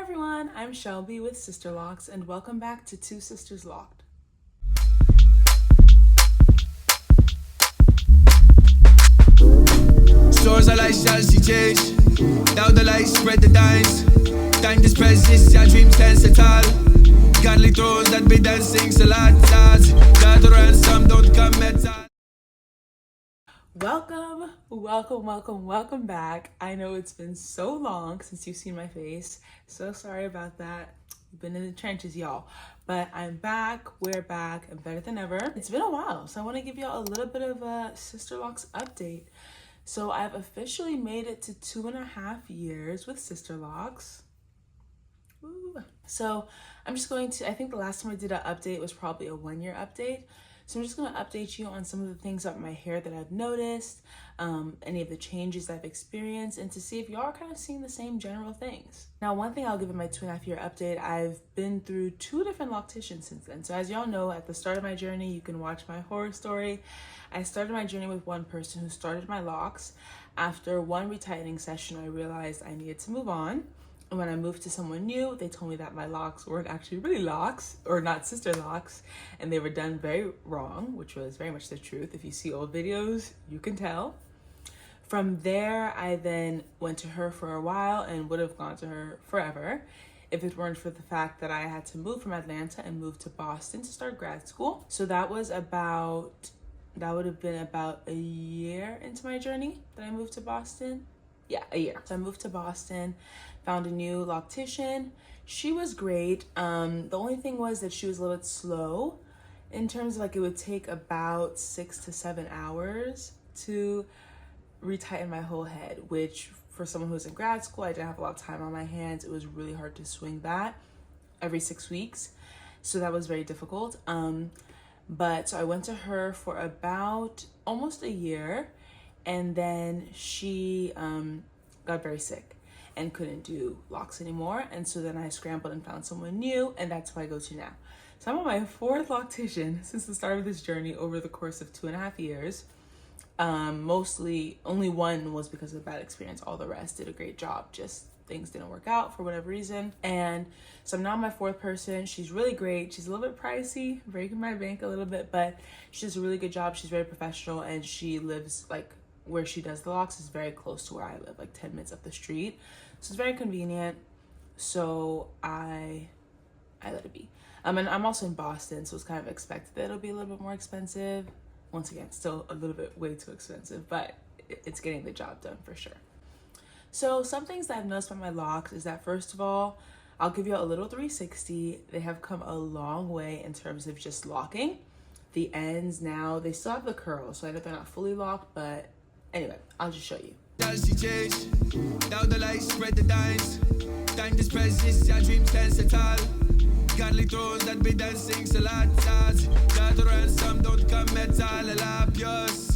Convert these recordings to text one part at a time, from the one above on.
everyone, I'm Shelby with Sisterlocks and welcome back to Two Sisters Locked. Stores are like Chelsea change. Down the light, spread the dimes. Time to spread this, your dreams can't settle. Godly thrones that be dancing, so lots. Got a ransom, don't come metal. Welcome back. I know it's been so long since you've seen my face. So sorry about that. We've been in the trenches, y'all. But I'm back, we're back, and better than ever. It's been a while, so I want to give y'all a little bit of a Sisterlocks update. So I've officially made it to 2.5 years with Sisterlocks. Woo. So I'm just going to, I think the last time I did an update was probably a 1-year update. So I'm just going to update you on some of the things about my hair that I've noticed, any of the changes I've experienced, and to see if y'all are kind of seeing the same general things. Now, one thing I'll give in my 2.5 year update, I've been through 2 different locticians since then. So as y'all know, at the start of my journey, you can watch my horror story. I started my journey with one person who started my locks. After one retightening session, I realized I needed to move on. And when I moved to someone new, they told me that my locks weren't actually really locks, or not sister locks, and they were done very wrong, which was very much the truth. If you see old videos, you can tell. From there, I then went to her for a while and would have gone to her forever if it weren't for the fact that I had to move from Atlanta and move to Boston to start grad school. So that would have been about a year into my journey that I moved to Boston. Yeah, a year. So I moved to Boston, found a new loctician. She was great. The only thing was that she was a little bit slow in terms of like it would take about 6 to 7 hours to retighten my whole head, which for someone who's in grad school, I didn't have a lot of time on my hands. It was really hard to swing that every 6 weeks. So that was very difficult. But so I went to her for about almost a year. And then she got very sick and couldn't do locks anymore. And so then I scrambled and found someone new, and that's who I go to now. So I'm on my 4th loctician since the start of this journey over the course of 2.5 years. Mostly, only one was because of a bad experience. All the rest did a great job. Just things didn't work out for whatever reason. And so I'm now my 4th person. She's really great. She's a little bit pricey, breaking my bank a little bit, but she does a really good job. She's very professional, and she lives like where she does the locks is very close to where I live, like 10 minutes up the street. So it's very convenient. So I let it be. And I'm also in Boston, so it's kind of expected that it'll be a little bit more expensive. Once again, still a little bit way too expensive, but it's getting the job done for sure. So some things that I've noticed about my locks is that, first of all, I'll give you a little 360. They have come a long way in terms of just locking. The ends now, they still have the curls, so I know they're not fully locked, but anyway, I'll just show you. Chelsea change. Down the light, spread the dimes. Time to spread this, your dreams can't settle. Godly thrones that be dancing, so lots. Got a ransom, don't come metal. Elapios.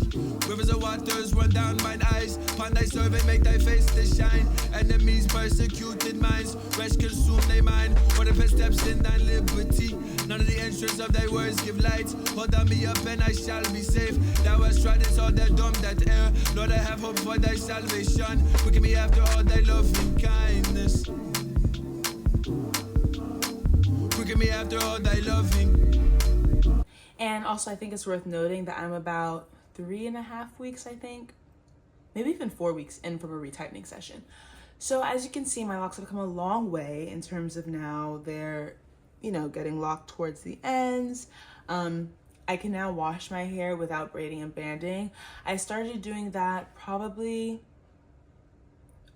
Rivers of waters run down mine eyes. Pond thy servant, make thy face to shine. Enemies persecuted minds. Rest consume thy mind. For the best steps in thy liberty. None of the entrance of thy words give light. Hold on me up and I shall be safe. Thou hast trodden all that dumb that air. Lord, I have hope for thy salvation. Quicken me after all thy loving kindness. Quicken me after all thy loving. And also, I think it's worth noting that I'm about 3.5 weeks, I think, maybe even 4 weeks in from a retightening session. So as you can see, my locks have come a long way in terms of now they're, getting locked towards the ends. I can now wash my hair without braiding and banding. I started doing that probably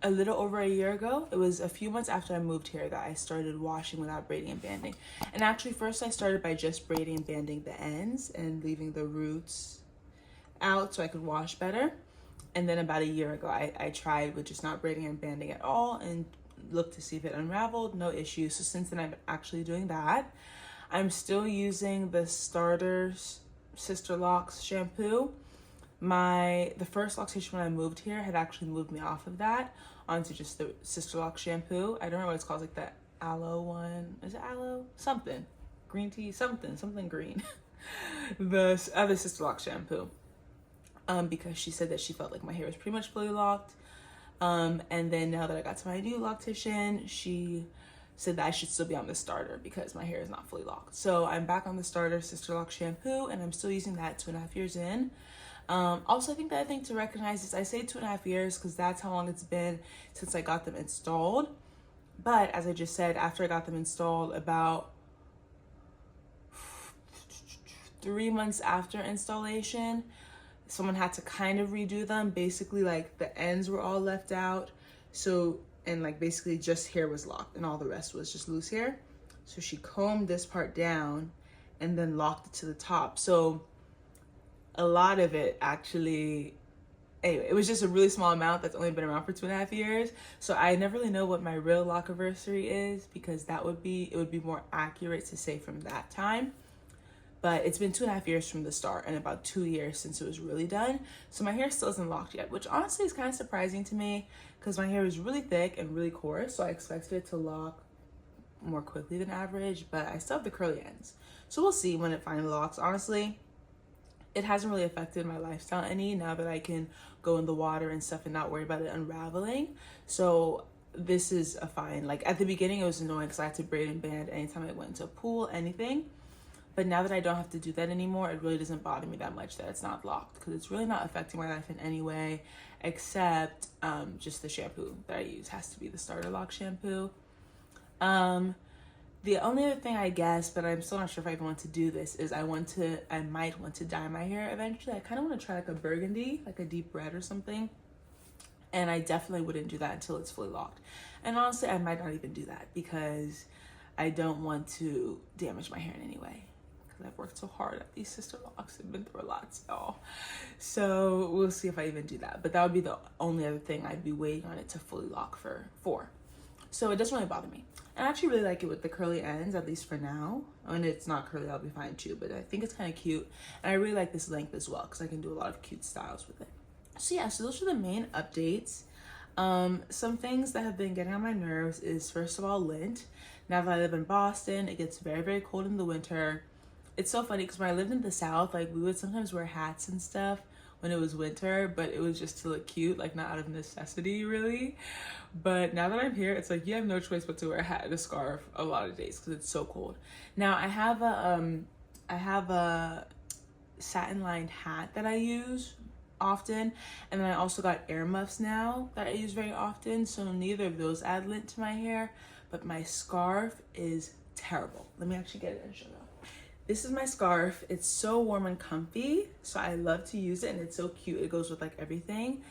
a little over a year ago. It was a few months after I moved here that I started washing without braiding and banding. And actually, first I started by just braiding and banding the ends and leaving the roots out so I could wash better. And then about a year ago, I tried with just not braiding and banding at all and looked to see if it unraveled. No issues. So since then, I'm actually doing that. I'm still using the Starter's Sisterlocks shampoo. The first loctician when I moved here had actually moved me off of that onto just the Sisterlocks shampoo. I don't know what it's called, like the aloe one. Is it aloe? Something. Green tea, something green. The other Sisterlocks shampoo. Because she said that she felt like my hair was pretty much fully locked. And then now that I got to my new loctician, she said that I should still be on the starter because my hair is not fully locked. So I'm back on the starter Sisterlocks shampoo, and I'm still using that 2.5 years in. Also, I think the other thing to recognize is I say 2.5 years because that's how long it's been since I got them installed. But as I just said, after I got them installed, about 3 months after installation, someone had to kind of redo them. Basically, like the ends were all left out. So, and like basically just hair was locked and all the rest was just loose hair. So she combed this part down and then locked it to the top. So a lot of it actually, anyway, it was just a really small amount that's only been around for 2.5 years. So I never really know what my real lock anniversary is, because it would be more accurate to say from that time. But it's been 2.5 years from the start and about 2 years since it was really done. So my hair still isn't locked yet, which honestly is kind of surprising to me because my hair is really thick and really coarse. So I expected it to lock more quickly than average, but I still have the curly ends. So we'll see when it finally locks. Honestly, it hasn't really affected my lifestyle any now that I can go in the water and stuff and not worry about it unraveling. So this is a fine. Like at the beginning, it was annoying because I had to braid and band anytime I went into a pool, anything. But now that I don't have to do that anymore, it really doesn't bother me that much that it's not locked, because it's really not affecting my life in any way except just the shampoo that I use has to be the starter lock shampoo. The only other thing I guess, but I'm still not sure if I even want to do this, is I might want to dye my hair eventually. I kind of want to try like a burgundy, like a deep red or something. And I definitely wouldn't do that until it's fully locked. And honestly, I might not even do that because I don't want to damage my hair in any way. I've worked so hard at these Sisterlocks. I've been through a lot, so we'll see if I even do that. But that would be the only other thing I'd be waiting on it to fully lock for. So it doesn't really bother me. And I actually really like it with the curly ends, at least for now. When it's not curly, I'll be fine too, but I think it's kind of cute. And I really like this length as well because I can do a lot of cute styles with it. So yeah, so those are the main updates. Some things that have been getting on my nerves is, first of all, lint. Now that I live in Boston, it gets very, very cold in the winter. It's so funny because when I lived in the South, like we would sometimes wear hats and stuff when it was winter, but it was just to look cute, like not out of necessity really. But now that I'm here, it's like you have no choice but to wear a hat and a scarf a lot of days because it's so cold. Now I have a satin lined hat that I use often, and then I also got ear muffs now that I use very often, so neither of those add lint to my hair, but my scarf is terrible. Let me actually get it and show you. This is my scarf. It's so warm and comfy, so I love to use it, and it's so cute. It goes with like everything.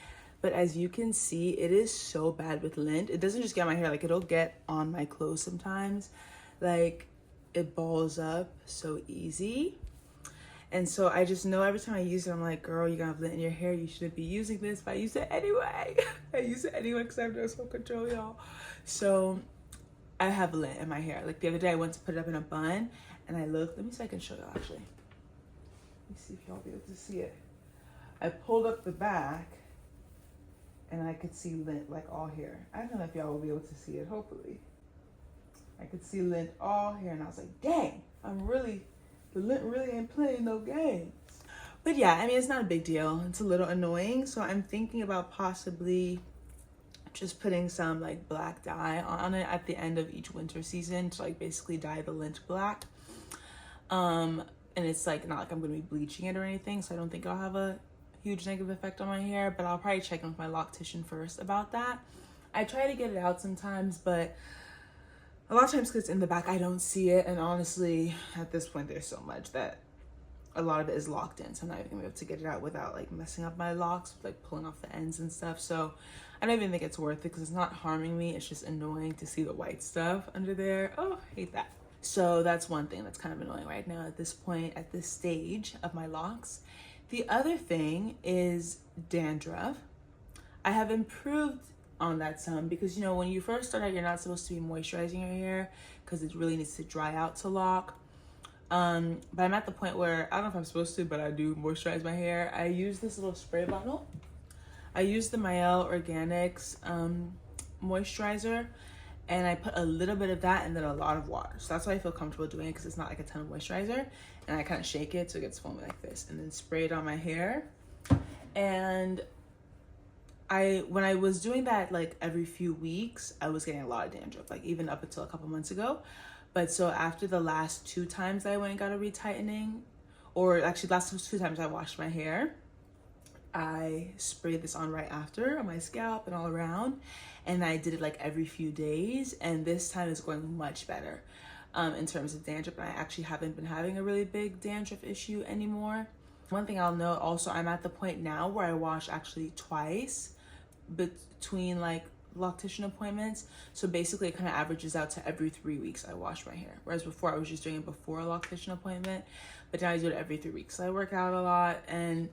But as you can see, it is so bad with lint. It doesn't just get on my hair, like it'll get on my clothes sometimes. Like it balls up so easy. And so I just know every time I use it, I'm like, girl, you're gonna have lint in your hair. You shouldn't be using this, but I use it anyway. I use it anyway because I have no self-control, y'all. So I have lint in my hair. Like the other day I went to put it up in a bun, and I looked, let me see if I can show you actually. Let me see if y'all be able to see it. I pulled up the back and I could see lint like all here. I don't know if y'all will be able to see it, hopefully. I could see lint all here, and I was like, dang, the lint really ain't playing no games. But yeah, I mean, it's not a big deal. It's a little annoying. So I'm thinking about possibly just putting some like black dye on it at the end of each winter season to like basically dye the lint black. And it's like not like I'm gonna be bleaching it or anything, so I don't think I'll have a huge negative effect on my hair, but I'll probably check in with my loctician first about that. I try to get it out sometimes, but a lot of times because it's in the back, I don't see it, and honestly at this point there's so much that a lot of it is locked in, so I'm not even gonna be able to get it out without like messing up my locks, like pulling off the ends and stuff. So I don't even think it's worth it because it's not harming me. It's just annoying to see the white stuff under there. Oh, I hate that. So that's one thing that's kind of annoying right now at this point, at this stage of my locks. The other thing is dandruff. I have improved on that some because, you know, when you first start out, you're not supposed to be moisturizing your hair because it really needs to dry out to lock. But I'm at the point where I don't know if I'm supposed to, but I do moisturize my hair. I use this little spray bottle. I use the Mael Organics moisturizer, and I put a little bit of that and then a lot of water. So that's why I feel comfortable doing it, because it's not like a ton of moisturizer. And I kind of shake it so it gets foamy like this, and then spray it on my hair. And when I was doing that like every few weeks, I was getting a lot of dandruff, like even up until a couple months ago. But so after the last 2 times I went and got a retightening, or actually last 2 times I washed my hair, I sprayed this on right after on my scalp and all around, and I did it like every few days, and this time is going much better in terms of dandruff. And I actually haven't been having a really big dandruff issue anymore. One thing I'll note also, I'm at the point now where I wash actually twice between like loctician appointments. So basically it kind of averages out to every 3 weeks I wash my hair, whereas before I was just doing it before a loctician appointment, but now I do it every 3 weeks. So I work out a lot, and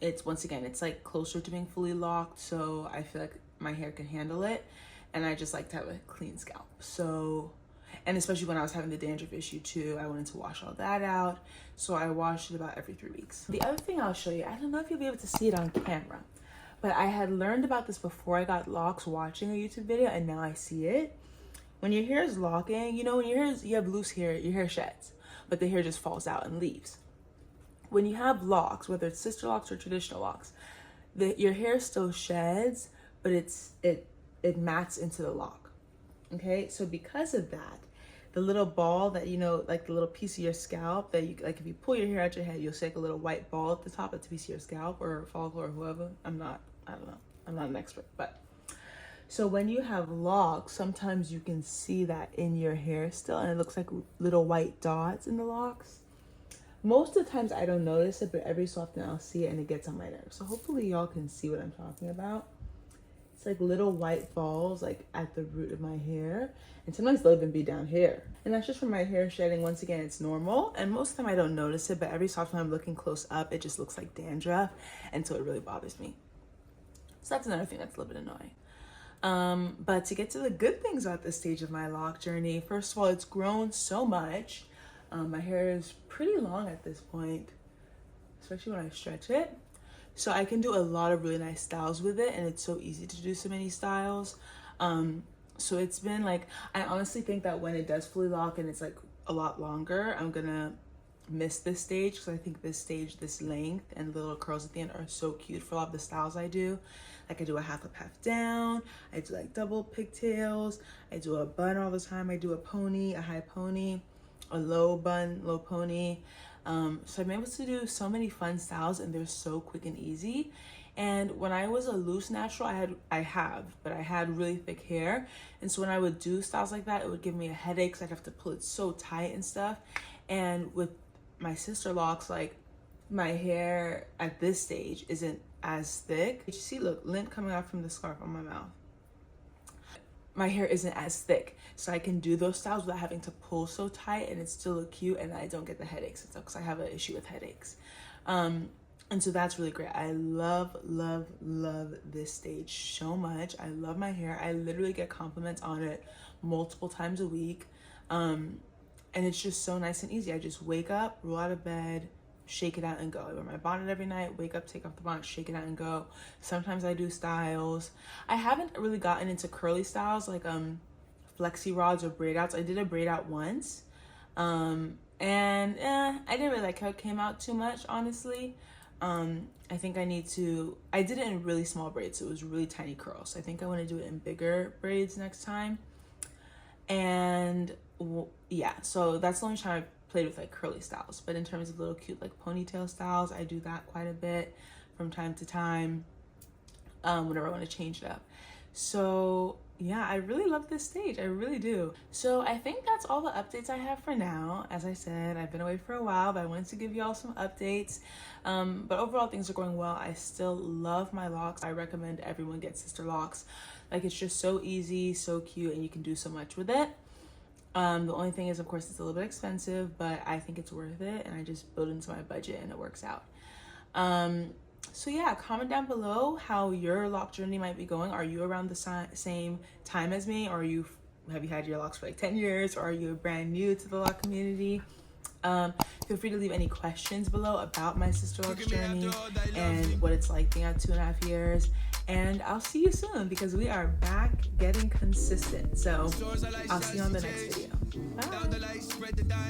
it's, once again, it's like closer to being fully locked, so I feel like my hair can handle it, and I just like to have a clean scalp. So, and especially when I was having the dandruff issue too, I wanted to wash all that out, so I washed it about every 3 weeks. The other thing I'll show you, I don't know if you'll be able to see it on camera, but I had learned about this before I got locks watching a YouTube video, and now I see it. When your hair is locking, you know, when your hair is, you have loose hair, your hair sheds, but the hair just falls out and leaves. When you have locks, whether it's Sisterlocks or traditional locks, your hair still sheds, but it mats into the lock. Okay, so because of that, the little ball that, you know, like the little piece of your scalp that you, like if you pull your hair out your head, you'll see like a little white ball at the top. It's a piece of your scalp or follicle or whoever. I don't know. I'm not an expert, but so when you have locks, sometimes you can see that in your hair still, and it looks like little white dots in the locks. Most of the times I don't notice it, but every so often I'll see it and it gets on my nerves. So hopefully y'all can see what I'm talking about. It's like little white balls like at the root of my hair, and sometimes they'll even be down here. And that's just from my hair shedding. Once again, it's normal, and most of the time I don't notice it, but every so often when I'm looking close up, it just looks like dandruff, and so it really bothers me. So that's another thing that's a little bit annoying. But to get to the good things about this stage of my lock journey, first of all, it's grown so much. My hair is pretty long at this point, especially when I stretch it. So I can do a lot of really nice styles with it, and it's so easy to do so many styles. So it's been like, I honestly think that when it does fully lock and it's like a lot longer, I'm gonna miss this stage, because I think this stage, this length and the little curls at the end are so cute for a lot of the styles I do. Like I do a half up, half down. I do like double pigtails. I do a bun all the time. I do a pony, a high pony, a low bun, low pony. So I'm able to do so many fun styles, and they're so quick and easy. And when I was a loose natural, I had really thick hair, and so when I would do styles like that, it would give me a headache because I'd have to pull it so tight and stuff. And with my Sisterlocks, like my hair at this stage isn't as thick. You see, look, lint coming out from the scarf on my mouth. My hair isn't as thick, so I can do those styles without having to pull so tight, and it still look cute, and I don't get the headaches and stuff, because I have an issue with headaches. And so that's really great. I love this stage so much. I love my hair. I literally get compliments on it multiple times a week. And it's just so nice and easy. I just wake up, roll out of bed, shake it out and go. I wear my bonnet every night, wake up, take off the bonnet, shake it out and go. Sometimes I do styles. I haven't really gotten into curly styles like flexi rods or braid outs. I did a braid out once. I didn't really like how it came out too much, honestly. I think I did it in really small braids, so it was really tiny curls. So I think I want to do it in bigger braids next time. And yeah, so that's the only time I played with like curly styles. But in terms of little cute like ponytail styles, I do that quite a bit from time to time, whenever I want to change it up. So yeah, I really love this stage. I really do. So I think that's all the updates I have for now. As I said, I've been away for a while, but I wanted to give y'all some updates. But overall, things are going well. I still love my locks. I recommend everyone get Sisterlocks. Like, it's just so easy, so cute, and you can do so much with it. The only thing is, of course, it's a little bit expensive, but I think it's worth it, and I just build into my budget and it works out. So yeah, comment down below how your lock journey might be going. Are you around the same time as me, or have you had your locks for like 10 years, or are you brand new to the lock community? Feel free to leave any questions below about my Sisterlocks journey and what it's like being at 2.5 years. And I'll see you soon, because we are back getting consistent. So I'll see you on the next video. Bye.